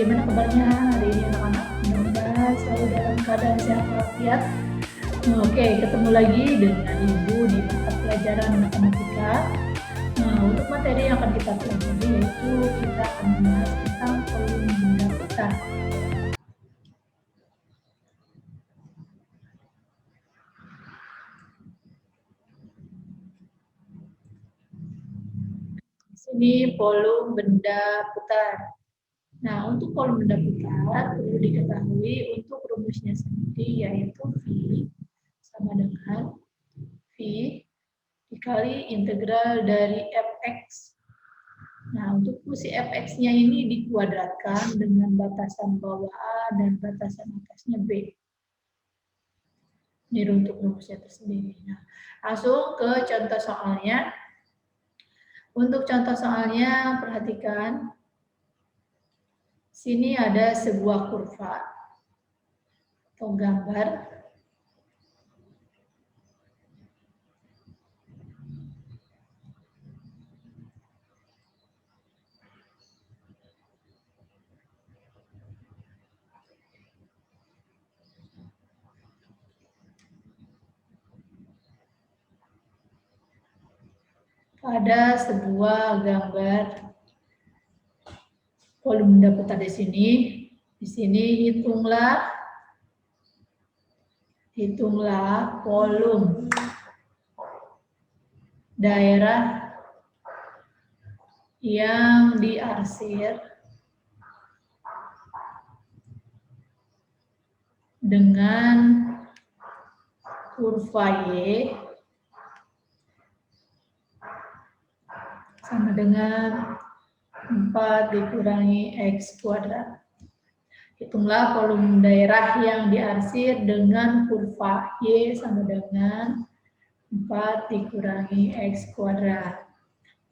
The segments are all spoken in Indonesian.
bagaimana kabarnya hari ini anak-anak? Mudah-mudahan selalu dalam keadaan sehat walafiat. Oke, ketemu lagi dengan Ibu di mata pelajaran matematika. Nah, untuk materi yang akan kita pelajari yaitu kita akan membahas tentang volume benda putar. Di sini volume benda putar. Nah, untuk volume benda putar perlu diketahui untuk rumusnya sendiri yaitu V sama dengan V dikali integral dari fx. Nah, untuk fungsi fx-nya ini dikuadratkan dengan batasan bawah A dan batasan atasnya B. Ini untuk rumusnya tersendiri. Nah, langsung ke contoh soalnya. Untuk contoh soalnya, perhatikan. Sini ada sebuah kurva atau gambar. Ada sebuah gambar volume benda putar di sini. Di sini hitunglah volume daerah yang diarsir dengan kurva Y sama dengan 4 dikurangi X kuadrat. Hitunglah volume daerah yang diarsir dengan kurva Y sama dengan 4 dikurangi X kuadrat.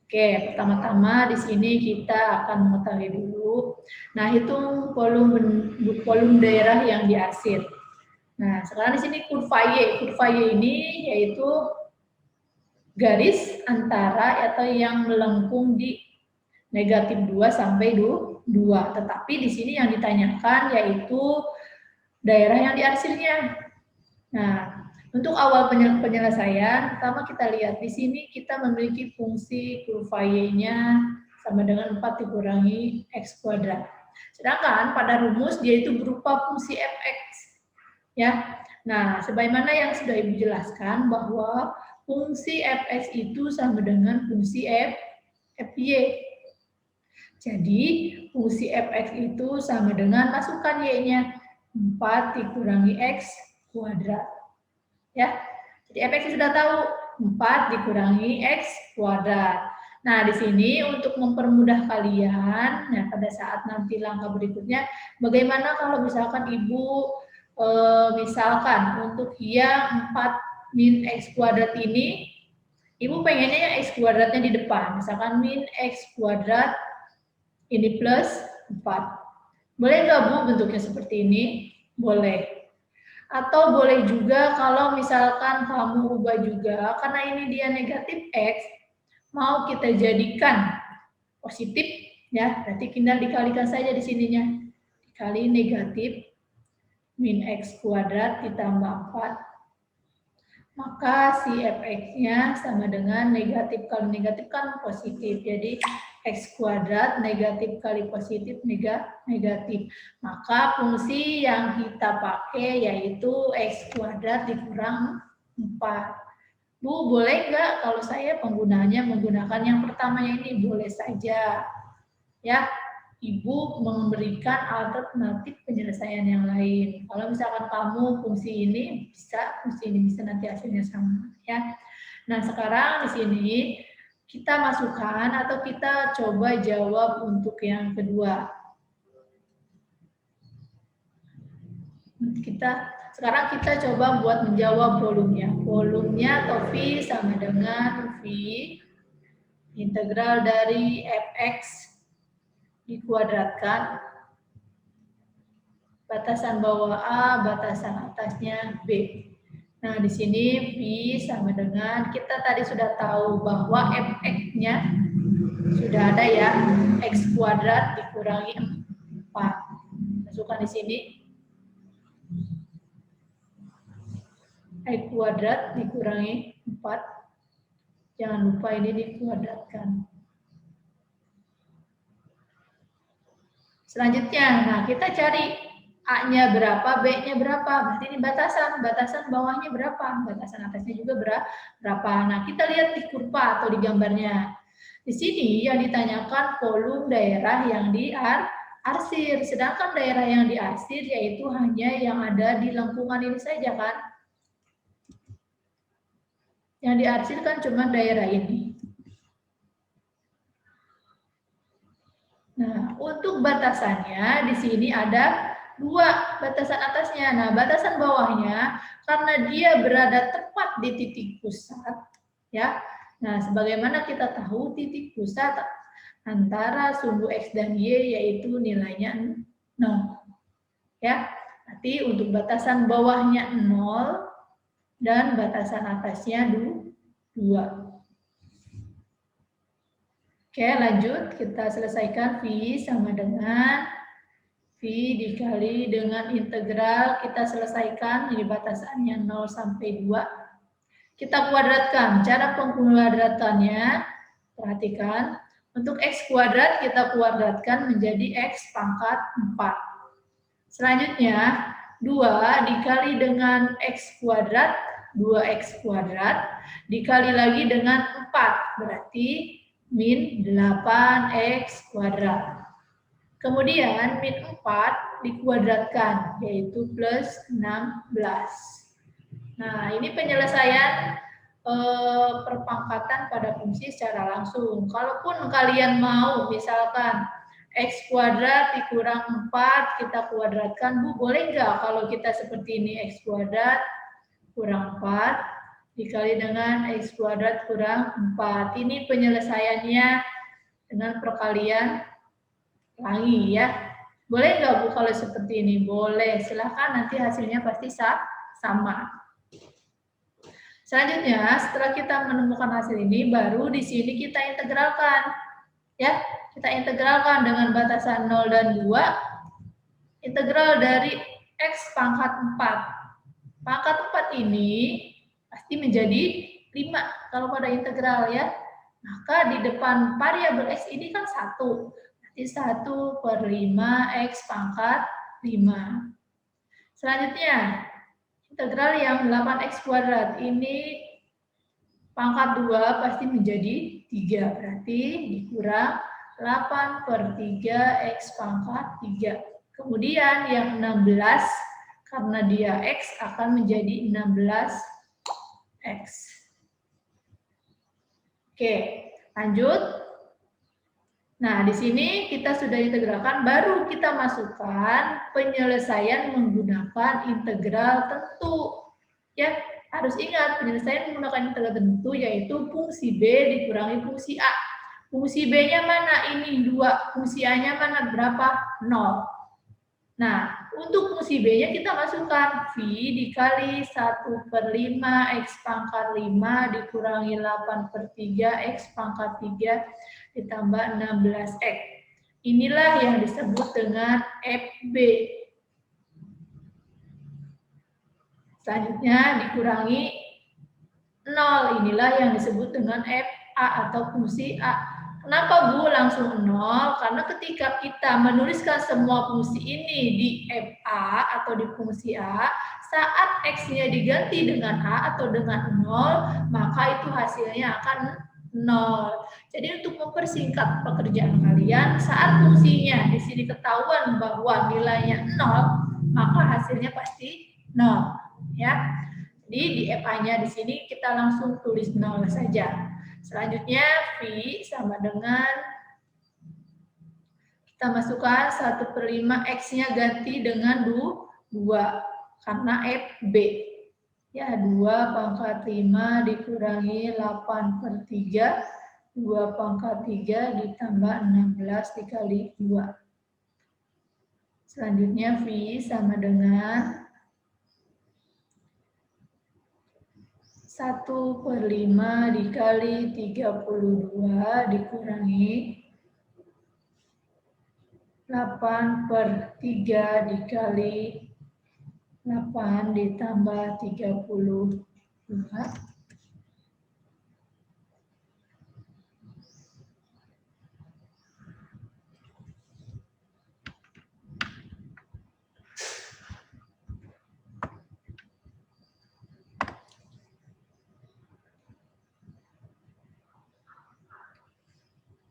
Oke, pertama-tama di sini kita akan mengetahui dulu. Nah, hitung volume daerah yang diarsir. Nah, sekarang di sini kurva Y. Kurva Y ini yaitu garis antara atau yang melengkung di negatif 2 sampai 2. Tetapi di sini yang ditanyakan yaitu daerah yang diarsirnya. Nah, untuk awal penyelesaian, pertama kita lihat di sini kita memiliki fungsi kurva Y-nya sama dengan 4 dikurangi X kuadrat. Sedangkan pada rumus dia itu berupa fungsi fx. Ya. Nah, sebagaimana yang sudah Ibu jelaskan bahwa fungsi fx itu sama dengan fungsi fy. Jadi, fungsi fx itu sama dengan masukkan y-nya 4 dikurangi x kuadrat. Ya. Jadi fx sudah tahu 4 dikurangi x kuadrat. Nah, di sini untuk mempermudah kalian, nah pada saat nanti langkah berikutnya, bagaimana kalau misalkan Ibu misalkan untuk yang 4 min x kuadrat ini, Ibu pengennya yang x kuadratnya di depan, misalkan min x kuadrat ini plus 4. Boleh nggak Bu bentuknya seperti ini? Boleh. Atau boleh juga kalau misalkan kamu ubah juga, karena ini dia negatif x, mau kita jadikan positif, ya, berarti tinggal dikalikan saja di sininya. Dikali negatif min x kuadrat ditambah 4. Maka si fx-nya sama dengan negatif kali negatif kan positif. Jadi x kuadrat negatif kali positif negatif. Maka fungsi yang kita pakai yaitu x kuadrat dikurang 4. Bu, boleh nggak kalau saya penggunaannya menggunakan yang pertamanya ini? Boleh saja. Ya, Ibu memberikan alternatif penyelesaian yang lain. Kalau misalkan kamu fungsi ini bisa nanti hasilnya sama, ya. Nah, sekarang di sini kita masukkan atau kita coba jawab untuk yang kedua. Sekarang kita coba buat menjawab volumenya. Volumenya atau V sama dengan V integral dari fx dikuadratkan batasan bawah A, batasan atasnya B. Nah, di sini V sama dengan, kita tadi sudah tahu bahwa fx-nya sudah ada ya, x kuadrat dikurangi Masukkan di sini. I kuadrat dikurangi 4. Jangan lupa ini dikuadratkan. Selanjutnya, nah kita cari A-nya berapa, B-nya berapa. Berarti ini batasan. Batasan bawahnya berapa, batasan atasnya juga berapa. Nah, kita lihat di kurva atau di gambarnya. Di sini yang ditanyakan volume daerah yang diarsir. Sedangkan daerah yang diarsir yaitu hanya yang ada di lengkungan ini saja kan. Yang diarsir kan cuma daerah ini. Nah, untuk batasannya di sini ada 2 batasan atasnya. Nah, batasan bawahnya karena dia berada tepat di titik pusat, ya. Nah, sebagaimana kita tahu titik pusat antara sumbu X dan Y yaitu nilainya 0. Ya. Berarti untuk batasan bawahnya 0 dan batasan atasnya 2. Oke, lanjut kita selesaikan V sama dengan V dikali dengan integral, kita selesaikan ini batasannya 0 sampai 2. Kita kuadratkan. Cara pengkuadratannya, perhatikan. Untuk X kuadrat kita kuadratkan menjadi X pangkat 4. Selanjutnya, 2 dikali dengan X kuadrat, 2X kuadrat, dikali lagi dengan 4. Berarti min 8X kuadrat. Kemudian min 4 dikuadratkan, yaitu plus 16. Nah, ini penyelesaian perpangkatan pada fungsi secara langsung. Kalaupun kalian mau, misalkan X kuadrat dikurang 4, kita kuadratkan, Bu, boleh nggak kalau kita seperti ini, X kuadrat kurang 4, dikali dengan X kuadrat kurang 4. Ini penyelesaiannya dengan perkalian lagi ya. Boleh nggak Bu kalau seperti ini? Boleh, silahkan, nanti hasilnya pasti sama. Selanjutnya, setelah kita menemukan hasil ini, baru di sini kita integralkan. Ya, kita integralkan dengan batasan 0 dan 2. Integral dari X pangkat 4. Pangkat 4 ini pasti menjadi 5 kalau pada integral ya. Maka di depan variabel X ini kan 1. Nanti 1/5 X pangkat 5. Selanjutnya, integral yang 8X kuadrat ini pangkat 2 pasti menjadi 3. Berarti dikurang 8/3 X pangkat 3. Kemudian yang 16, karena dia X akan menjadi 16X. Oke, lanjut. Nah, di sini kita sudah integralkan, baru kita masukkan penyelesaian menggunakan integral tentu. Ya, harus ingat penyelesaian menggunakan integral tentu yaitu fungsi B dikurangi fungsi A. Fungsi B-nya mana? Ini 2. Fungsi A-nya mana? Berapa? 0. Nah, untuk fungsi B-nya kita masukkan V dikali 1/5 X pangkat 5 dikurangi 8/3 X pangkat 3 ditambah 16X. Inilah yang disebut dengan FB. Selanjutnya dikurangi 0. Inilah yang disebut dengan FA atau fungsi A. Kenapa Bu langsung 0? Karena ketika kita menuliskan semua fungsi ini di FA atau di fungsi A, saat X-nya diganti dengan A atau dengan 0, maka itu hasilnya akan 0. Jadi untuk mempersingkat pekerjaan kalian, saat fungsinya di sini ketahuan bahwa nilainya 0, maka hasilnya pasti 0. Ya. Jadi di FA-nya di sini kita langsung tulis 0 saja. Selanjutnya V sama dengan kita masukkan 1/5 X-nya ganti dengan 2 karena FB. Ya, 2 pangkat 5 dikurangi 8/3, 2 pangkat 3 ditambah 16 dikali 2. Selanjutnya V sama dengan 1/5 dikali 32 dikurangi 8/3 dikali 8 ditambah 32.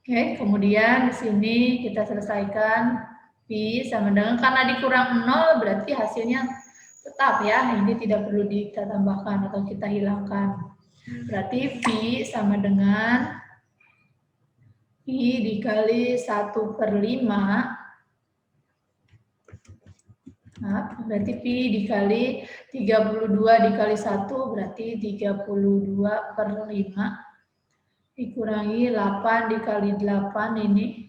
Oke, kemudian di sini kita selesaikan Pi sama dengan, karena dikurang 0 berarti hasilnya tetap ya, ini tidak perlu kita tambahkan atau kita hilangkan. Berarti Pi sama dengan Pi dikali 1/5. Nah, berarti Pi dikali 32 dikali 1 berarti 32/5. Dikurangi 8 dikali 8 ini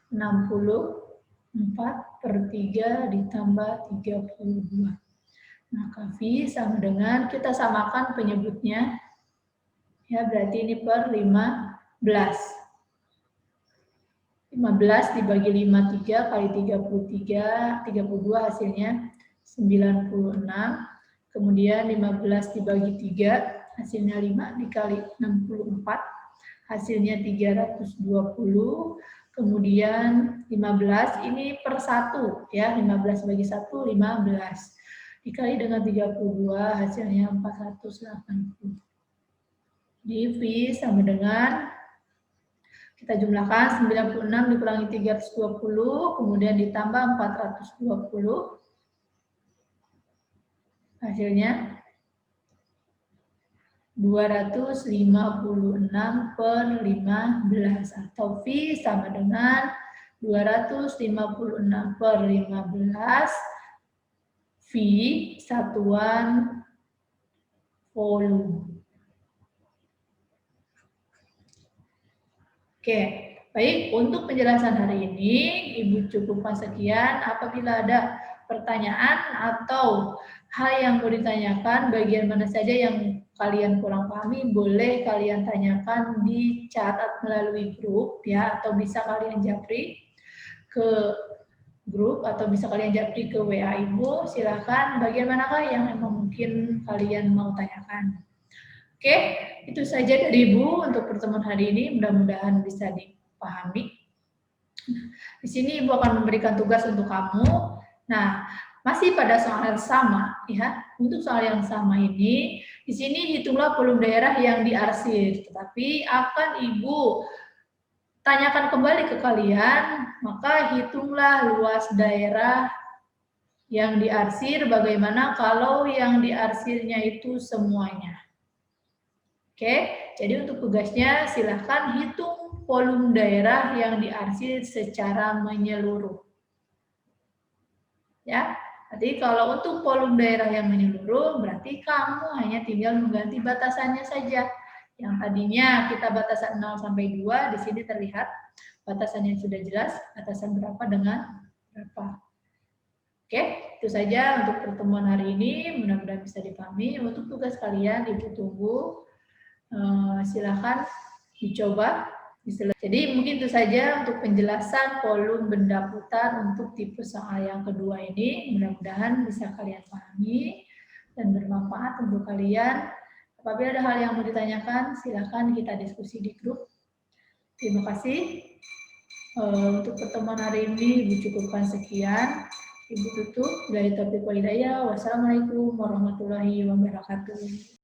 64/3 ditambah 32. Maka V sama dengan, kita samakan penyebutnya, ya berarti ini per 15. 15 dibagi 53 kali 33, 32 hasilnya 96. Kemudian 15 dibagi 3 hasilnya 5 dikali 64. Hasilnya 320, kemudian 15, ini per 1, ya, 15 bagi 1, 15. Dikali dengan 32, hasilnya 480. Di V sama dengan, kita jumlahkan 96 dikurangi 320, kemudian ditambah 420, hasilnya 256/15 atau V sama dengan 256/15 V satuan volume. Oke, baik, untuk penjelasan hari ini Ibu cukupkan sekian. Apabila ada pertanyaan atau hal yang mau ditanyakan, bagian mana saja yang kalian kurang pahami, boleh kalian tanyakan di chat melalui grup, ya, atau bisa kalian japri ke grup atau bisa kalian japri ke WA Ibu. Silahkan, bagian manakah yang memang mungkin kalian mau tanyakan. Oke, itu saja dari Ibu untuk pertemuan hari ini. Mudah-mudahan bisa dipahami. Di sini Ibu akan memberikan tugas untuk kamu. Nah, masih pada soal yang sama, ya. Untuk soal yang sama ini, di sini hitunglah volume daerah yang diarsir, tetapi akan Ibu tanyakan kembali ke kalian, maka hitunglah luas daerah yang diarsir, bagaimana kalau yang diarsirnya itu semuanya. Oke, jadi untuk tugasnya silahkan hitung volume daerah yang diarsir secara menyeluruh. Ya, jadi kalau untuk volume daerah yang menyeluruh, berarti kamu hanya tinggal mengganti batasannya saja. Yang tadinya kita batasan 0 sampai 2, di sini terlihat batasannya sudah jelas, batasan berapa dengan berapa. Oke, itu saja untuk pertemuan hari ini, mudah-mudahan bisa dipahami. Untuk tugas kalian, Ibu tunggu. Silakan dicoba. Jadi mungkin itu saja untuk penjelasan volume benda putar untuk tipe soal yang kedua ini. Mudah-mudahan bisa kalian pahami dan bermanfaat untuk kalian. Apabila ada hal yang mau ditanyakan, silakan kita diskusi di grup. Terima kasih. Untuk pertemuan hari ini Ibu cukupkan sekian. Ibu tutup. Dari topik walidaya. Wassalamualaikum warahmatullahi wabarakatuh.